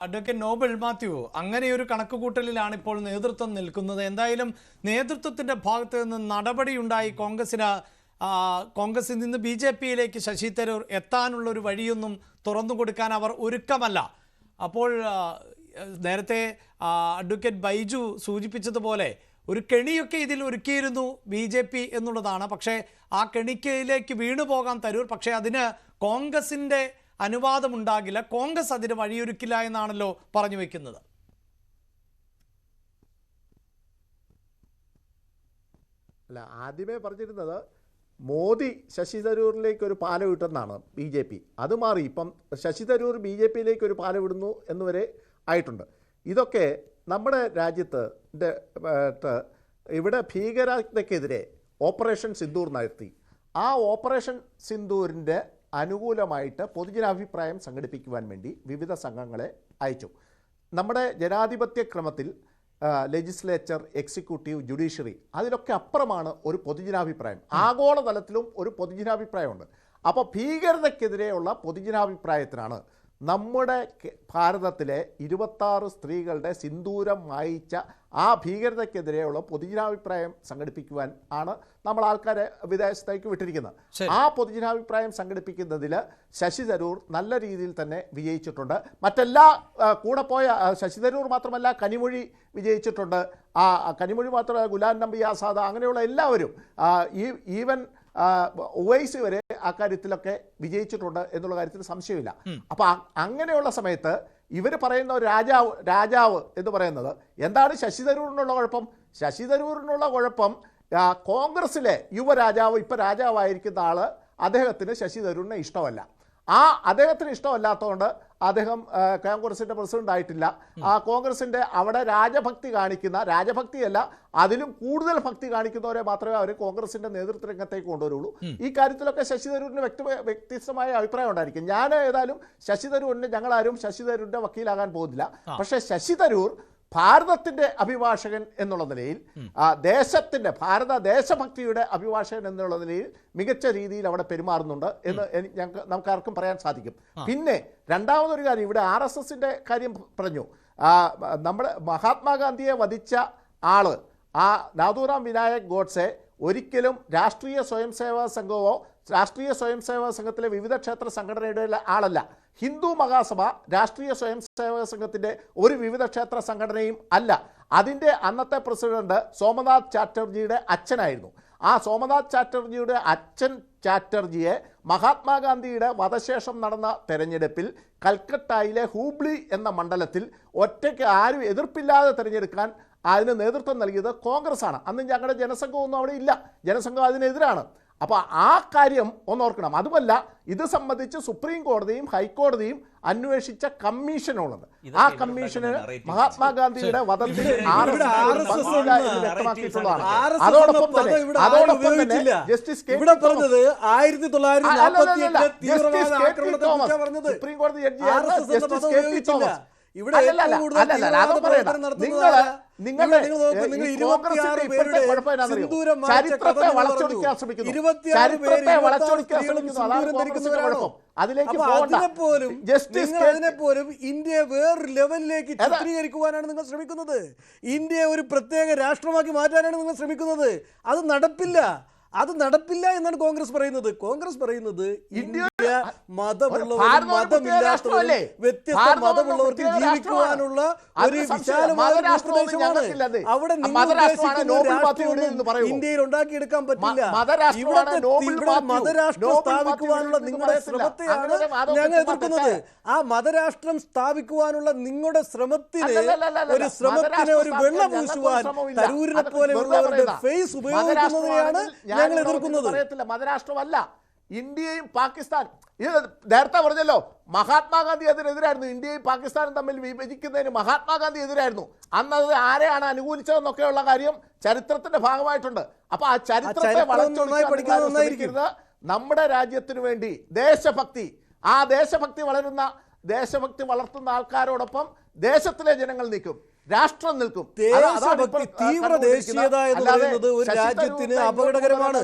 Advocate Nobel Mathew, അങ്ങനെയൊരു കണക്കുകൂട്ടലിലാണ് ഇപ്പോൾ നേതൃത്വം നിൽക്കുന്നത്. എന്തായാലും നേതൃത്വത്തിന്റെ ഭാഗത്ത് നിന്ന് നടപടിയുണ്ടായി. കോൺഗ്രസിൽ നിന്ന് BJP-യിലേക്ക് ശശി തരൂർ എത്താനുള്ള ഒരു വഴിയൊന്നും തുറന്നു കൊടുക്കാൻ അവർ ഒരുക്കമല്ല. അപ്പോൾ നേരത്തെ അഡ്വക്കേറ്റ് ബൈജു സൂചിപ്പിച്ചതുപോലെ ഒരു കെണിയൊക്കെ ഇതിൽ ഒരുക്കിയിരുന്നു BJP എന്നുള്ളതാണ്. പക്ഷേ ആ കെണിക്കയിലേക്ക് വീണുപോകാൻ തരൂർ, പക്ഷേ അതിന് കോൺഗ്രസിൻ്റെ അനുവാദമുണ്ടാകില്ല, കോൺഗ്രസ് അതിന് വഴിയൊരുക്കില്ല എന്നാണല്ലോ പറഞ്ഞു വെക്കുന്നത്. അല്ല, ആദ്യമേ പറഞ്ഞിരുന്നത് മോദി ശശി തരൂരിലേക്ക് ഒരു പാലം വിട്ടെന്നാണ് BJP. അത് മാറി ഇപ്പം ശശി തരൂർ BJP-യിലേക്ക് ഒരു പാലം വിടുന്നു എന്നുവരെ ആയിട്ടുണ്ട്. ഇതൊക്കെ നമ്മുടെ രാജ്യത്ത് ഇവിടെ ഭീകരതയ്ക്കെതിരെ ഓപ്പറേഷൻ സിന്ദൂർ നടത്തി. ആ ഓപ്പറേഷൻ സിന്ദൂരിൻ്റെ അനുകൂലമായിട്ട് പൊതുജനാഭിപ്രായം സംഘടിപ്പിക്കുവാൻ വേണ്ടി വിവിധ സംഘങ്ങളെ അയച്ചു. നമ്മുടെ ജനാധിപത്യ ക്രമത്തിൽ ലെജിസ്ലേച്ചർ, എക്സിക്യൂട്ടീവ്, ജുഡീഷ്യറി, അതിലൊക്കെ അപ്പുറമാണ് ഒരു പൊതുജനാഭിപ്രായം. ആഗോളതലത്തിലും ഒരു പൊതുജനാഭിപ്രായമുണ്ട്. അപ്പോൾ ഭീകരതയ്ക്കെതിരെയുള്ള പൊതുജനാഭിപ്രായത്തിനാണ് നമ്മുടെ ഭാരതത്തിലെ 26 സ്ത്രീകളുടെ സിന്ദൂരം വായിച്ച ആ ഭീകരതയ്ക്കെതിരെയുള്ള പൊതുജനാഭിപ്രായം സംഘടിപ്പിക്കുവാൻ ആണ് നമ്മൾ ആൾക്കാരെ വിദേശത്തേക്ക് വിട്ടിരിക്കുന്നത്. ആ പൊതുജനാഭിപ്രായം സംഘടിപ്പിക്കുന്നതിൽ ശശി തരൂർ നല്ല രീതിയിൽ തന്നെ വിജയിച്ചിട്ടുണ്ട്. മറ്റെല്ലാ കൂടെ പോയ ശശി തരൂർ മാത്രമല്ല, കനിമൊഴി വിജയിച്ചിട്ടുണ്ട്. ആ കനിമൊഴി മാത്രമല്ല, ഗുലാം നബി ആസാദ്, അങ്ങനെയുള്ള എല്ലാവരും, ഈവൻ ഉവൈസി വരെ ആ കാര്യത്തിലൊക്കെ വിജയിച്ചിട്ടുണ്ട് എന്നുള്ള കാര്യത്തിൽ സംശയമില്ല. അപ്പോൾ അങ്ങനെയുള്ള സമയത്ത് ഇവർ പറയുന്ന രാജാവ് എന്ന് പറയുന്നത് എന്താണ്? ശശി തരൂരിനുള്ള കുഴപ്പം. ശശി തരൂരിനുള്ള കുഴപ്പം കോൺഗ്രസിലെ യുവരാജാവ്, ഇപ്പോൾ രാജാവായിരിക്കുന്ന ആൾ, അദ്ദേഹത്തിന് ശശി തരൂരിനെ ഇഷ്ടമല്ല. അദ്ദേഹത്തിന് ഇഷ്ടമല്ലാത്തതുകൊണ്ട് അദ്ദേഹം കോൺഗ്രസിൻ്റെ പ്രസിഡന്റ് ആയിട്ടില്ല. കോൺഗ്രസിൻ്റെ അവിടെ രാജഭക്തി കാണിക്കുന്ന, രാജഭക്തിയല്ല അതിലും കൂടുതൽ ഭക്തി കാണിക്കുന്നവരെ മാത്രമേ അവർ കോൺഗ്രസിൻ്റെ നേതൃത്വ രംഗത്തേക്ക് കൊണ്ടുവരുള്ളൂ. ഈ കാര്യത്തിലൊക്കെ ശശി തരൂരിന് വ്യത്യസ്തമായ അഭിപ്രായം ഉണ്ടായിരിക്കും. ഞാൻ ഏതായാലും ശശി തരൂരിന്, ഞങ്ങളാരും ശശി തരൂരിൻ്റെ വക്കീലാകാൻ പോകുന്നില്ല. പക്ഷേ ശശി തരൂർ ഭാരതത്തിൻ്റെ അഭിഭാഷകൻ എന്നുള്ള നിലയിൽ, ഭാരത ദേശഭക്തിയുടെ അഭിഭാഷകൻ എന്നുള്ള നിലയിൽ മികച്ച രീതിയിൽ അവിടെ പെരുമാറുന്നുണ്ട് എന്ന് നമുക്കാർക്കും പറയാൻ സാധിക്കും. പിന്നെ രണ്ടാമതൊരു കാര്യം, ഇവിടെ RSSൻ്റെ കാര്യം പറഞ്ഞു. നമ്മുടെ മഹാത്മാഗാന്ധിയെ വധിച്ച ആള്, നാഥൂറാം വിനായക് ഗോഡ്സെ, ഒരിക്കലും രാഷ്ട്രീയ സ്വയം സേവാ സംഘമോ രാഷ്ട്രീയ സ്വയം സേവാ സംഘത്തിലെ വിവിധ ക്ഷേത്ര സംഘടനയുടെ ആളല്ല. ഹിന്ദു മഹാസഭ രാഷ്ട്രീയ സ്വയം സേവക സംഘത്തിൻ്റെ ഒരു വിവിധ ക്ഷേത്ര സംഘടനയും അല്ല. അതിൻ്റെ അന്നത്തെ പ്രസിഡന്റ് സോമനാഥ് ചാറ്റർജിയുടെ അച്ഛനായിരുന്നു. ആ സോമനാഥ് ചാറ്റർജിയുടെ അച്ഛൻ ചാറ്റർജിയെ മഹാത്മാഗാന്ധിയുടെ വധശേഷം നടന്ന തെരഞ്ഞെടുപ്പിൽ കൽക്കട്ടയിലെ ഹൂബ്ലി എന്ന മണ്ഡലത്തിൽ ഒറ്റയ്ക്ക് ആരും എതിർപ്പില്ലാതെ തിരഞ്ഞെടുക്കാൻ അതിന് നേതൃത്വം നൽകിയത് കോൺഗ്രസ് ആണ്. അന്ന് ഞങ്ങളുടെ ജനസംഘമൊന്നും അവിടെ ഇല്ല, ജനസംഘം അതിനെതിരാണ്. അപ്പോൾ ആ കാര്യം ഒന്നോർക്കണം. അതുമല്ല, ഇത് സംബന്ധിച്ച് സുപ്രീം കോടതിയും ഹൈക്കോടതിയും അന്വേഷിച്ച കമ്മീഷനുള്ളത്. ആ കമ്മീഷന് മഹാത്മാഗാന്ധിയുടെ വധത്തിൽ വ്യക്തമാക്കിയിട്ടുള്ളതാണ്. അതോടൊപ്പം തന്നെ ജസ്റ്റിസ് സുപ്രീം കോടതി ജഡ്ജിയായ ജസ്റ്റിസ് KP തോമസ് ചരിത്രത്തെ വളച്ചൊടിക്കാൻ ശ്രമിക്കുന്നു. അതിനെപ്പോലും ഇന്ത്യയെ വേറൊരു ലെവലിലേക്ക് ചിത്രീകരിക്കുവാനാണ് നിങ്ങൾ ശ്രമിക്കുന്നത്. ഇന്ത്യയെ ഒരു പ്രത്യേക രാഷ്ട്രമാക്കി മാറ്റാനാണ് നിങ്ങൾ ശ്രമിക്കുന്നത്. അത് നടപ്പില്ല എന്നാണ് കോൺഗ്രസ് പറയുന്നത്. കോൺഗ്രസ് പറയുന്നത് ഇന്ത്യ മതമുള്ളവരും മതമില്ലാത്തവരും വ്യത്യസ്ത മതമുള്ളവർക്ക് ജീവിക്കുവാനുള്ള ഒരു വിശാലമായ പ്രദേശമാണ്. അവിടെ ഇന്ത്യയിൽ ഉണ്ടാക്കിയെടുക്കാൻ പറ്റില്ല. ഇവിടെ മതരാഷ്ട്രം സ്ഥാപിക്കുവാനുള്ള നിങ്ങളുടെ ശ്രമത്തെയാണ് ഞങ്ങൾ എതിർക്കുന്നത്. ആ മതരാഷ്ട്രം സ്ഥാപിക്കുവാനുള്ള നിങ്ങളുടെ ശ്രമത്തിന് ഒരു വെള്ളം പൂശുവാൻ തരൂരിനെ പോലെയുള്ളവരുടെ ഫേസ് ഉപയോഗിക്കുന്നതിനെയാണ് ഞങ്ങൾ എതിർക്കുന്നത്. മതരാഷ്ട്രമല്ല ഇന്ത്യയും പാകിസ്ഥാൻ. ഇത് നേരത്തെ പറഞ്ഞല്ലോ, മഹാത്മാഗാന്ധി അതിനെതിരായിരുന്നു. ഇന്ത്യയും പാകിസ്ഥാനും തമ്മിൽ വിഭജിക്കുന്നതിന് മഹാത്മാഗാന്ധി എതിരായിരുന്നു. അന്നത് ആരെയാണ് അനുകൂലിച്ചതെന്നൊക്കെയുള്ള കാര്യം ചരിത്രത്തിന്റെ ഭാഗമായിട്ടുണ്ട്. അപ്പൊ ആ ചരിത്രത്തെ വളച്ചൊടിക്കുന്നത് നമ്മുടെ രാജ്യത്തിനു വേണ്ടി ദേശഭക്തി, ആ ദേശഭക്തി വളർത്തുന്ന ആൾക്കാരോടൊപ്പം ദേശത്തിലെ ജനങ്ങൾ നിൽക്കും, രാഷ്ട്രം നിൽക്കും. തീവ്ര ദേശീയത എന്ന് പറയുന്നത് ഒരു രാജ്യത്തിന് അപകടകരമാണ്.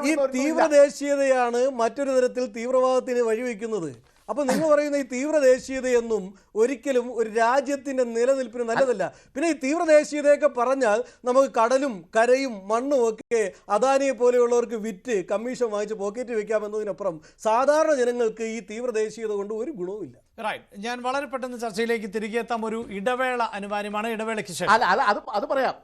ഈ തീവ്ര ദേശീയതയാണ് മറ്റൊരു തരത്തിൽ തീവ്രവാദത്തിന് വഴിവെക്കുന്നത്. അപ്പോൾ നിങ്ങൾ പറയുന്ന ഈ തീവ്ര ദേശീയതയൊന്നും ഒരിക്കലും ഒരു രാജ്യത്തിന്റെ നിലനിൽപ്പിന് നല്ലതല്ല. പിന്നെ ഈ തീവ്ര ദേശീയതയൊക്കെ പറഞ്ഞാൽ നമുക്ക് കടലും കരയും മണ്ണും ഒക്കെ അദാനിയെ പോലെയുള്ളവർക്ക് വിറ്റ് കമ്മീഷൻ വാങ്ങിച്ച് പോക്കറ്റ് വെക്കാമെന്നതിനപ്പുറം സാധാരണ ജനങ്ങൾക്ക് ഈ തീവ്ര ദേശീയത കൊണ്ട് ഒരു ഗുണവുമില്ല. റൈറ്റ്, ഞാൻ വളരെ പെട്ടെന്ന് ചർച്ചയിലേക്ക് തിരികെ എത്താം. ഒരു ഇടവേള അനിവാര്യമാണ്. ഇടവേളയ്ക്ക് ശേഷം അല്ല അത് പറയാം.